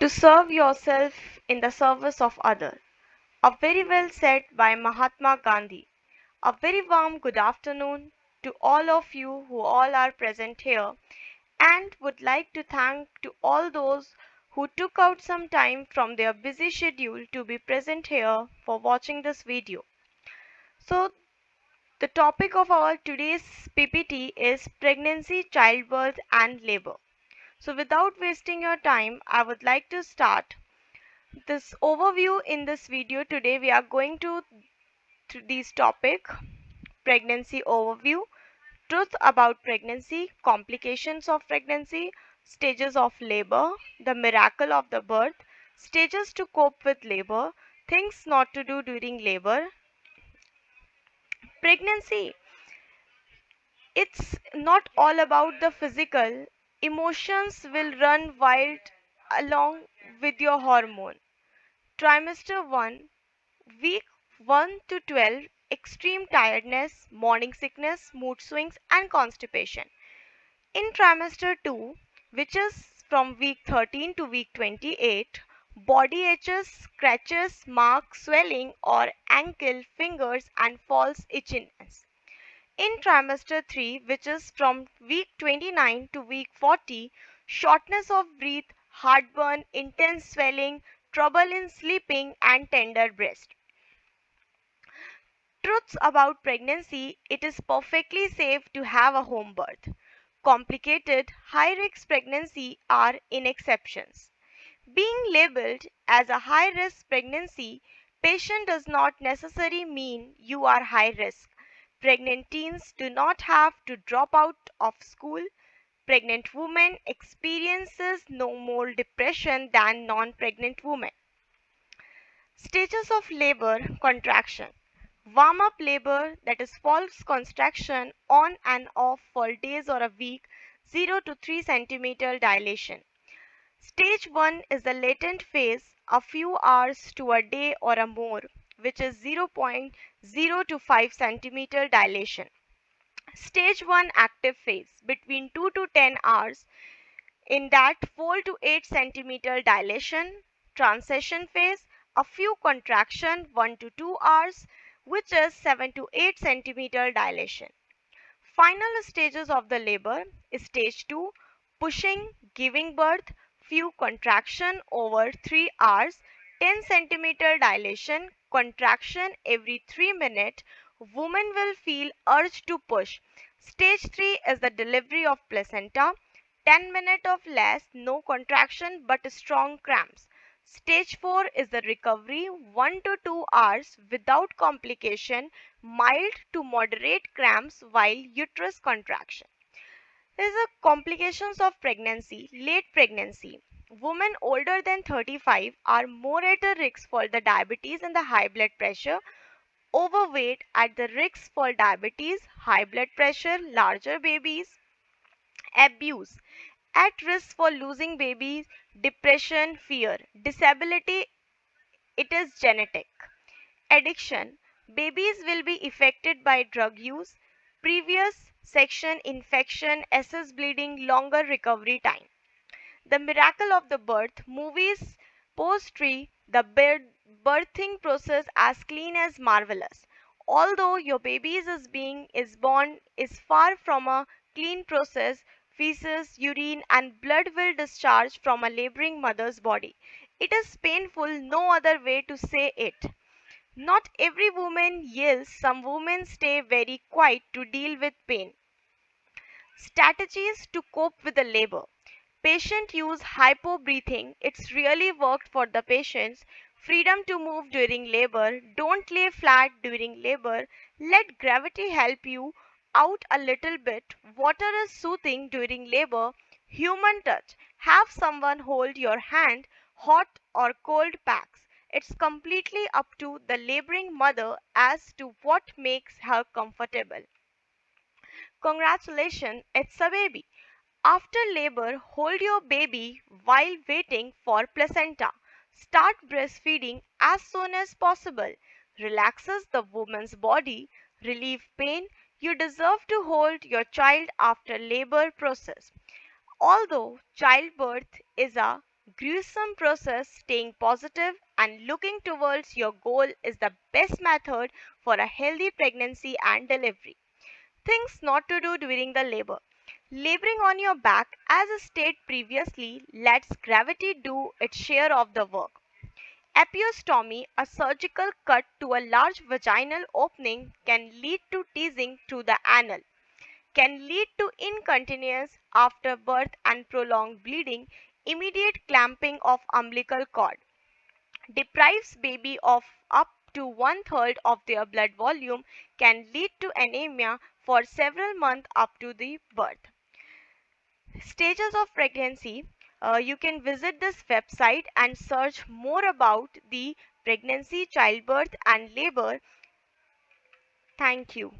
To serve yourself in the service of others. A very well said by Mahatma Gandhi. A very warm good afternoon to all of you who all are present here and would like to thank to all those who took out some time from their busy schedule to be present here for watching this video. So the topic of our today's PPT is pregnancy, childbirth and labor. So without wasting your time, I would like to start this overview. In this video today we are going to this topic: pregnancy overview, truth about pregnancy, complications of pregnancy, stages of labor, the miracle of the birth, stages to cope with labor, things not to do during labor. Pregnancy, it's not all about the physical. Emotions will run wild along with your hormone. Trimester 1, week 1 to 12, extreme tiredness, morning sickness, mood swings, and constipation. In trimester 2, which is from week 13 to week 28, body aches, scratches, marks, swelling, or ankle, fingers, and false itchiness. In trimester 3, which is from week 29 to week 40, shortness of breath, heartburn, intense swelling, trouble in sleeping, and tender breast. Truths about pregnancy: it is perfectly safe to have a home birth. Complicated, high risk pregnancy are in exceptions. Being labeled as a high risk pregnancy patient does not necessarily mean you are high risk. Pregnant teens do not have to drop out of school. Pregnant women experiences no more depression than non-pregnant women. Stages of labor: contraction. Warm up labor, that is false contraction on and off for days or a week, 0 to 3 centimeter dilation. Stage 1 is the latent phase, a few hours to a day or a more, which is 0.0 to 5 centimeter dilation. Stage 1 active phase, between 2 to 10 hours, in that 4 to 8 centimeter dilation. Transition phase, a few contraction 1 to 2 hours, which is 7 to 8 centimeter dilation. Final stages of the labor is stage 2, pushing, giving birth, few contraction over 3 hours, 10 centimeter dilation, contraction every 3 minutes. Woman will feel urge to push. Stage 3 is the delivery of placenta, 10 minutes of less, no contraction but strong cramps. Stage 4 is the recovery, 1 to 2 hours without complication, mild to moderate cramps while uterus contraction. There is a complications of pregnancy, late pregnancy. Women older than 35 are more at the risk for the diabetes and the high blood pressure. Overweight at the risk for diabetes, high blood pressure, larger babies. Abuse at risk for losing babies, depression, fear. Disability, it is genetic. Addiction, babies will be affected by drug use, previous section infection, SS bleeding, longer recovery time. The miracle of the birth, movies, poetry, the birthing process as clean as marvelous. Although your baby is born is far from a clean process, feces, urine and blood will discharge from a laboring mother's body. It is painful, no other way to say it. Not every woman yells, some women stay very quiet to deal with pain. Strategies to cope with the labor. Patient use hypo breathing. It's really worked for the patients. Freedom to move during labor. Don't lay flat during labor. Let gravity help you out a little bit. Water is soothing during labor. Human touch. Have someone hold your hand, hot or cold packs. It's completely up to the laboring mother as to what makes her comfortable. Congratulations, it's a baby. After labor, hold your baby while waiting for placenta. Start breastfeeding as soon as possible. Relaxes the woman's body, relieve pain. You deserve to hold your child after labor process. Although childbirth is a Gruesome process, staying positive and looking towards your goal is the best method for a healthy pregnancy and delivery. Things not to do during the labor. Laboring on your back, as I stated previously, lets gravity do its share of the work. Episiotomy, a surgical cut to a large vaginal opening, can lead to teasing through the anal, can lead to incontinence after birth and prolonged bleeding, immediate clamping of umbilical cord, deprives baby of up to one third of their blood volume, can lead to anemia for several months up to the birth. Stages of pregnancy. You can visit this website and search more about the pregnancy, childbirth, and labor. Thank you.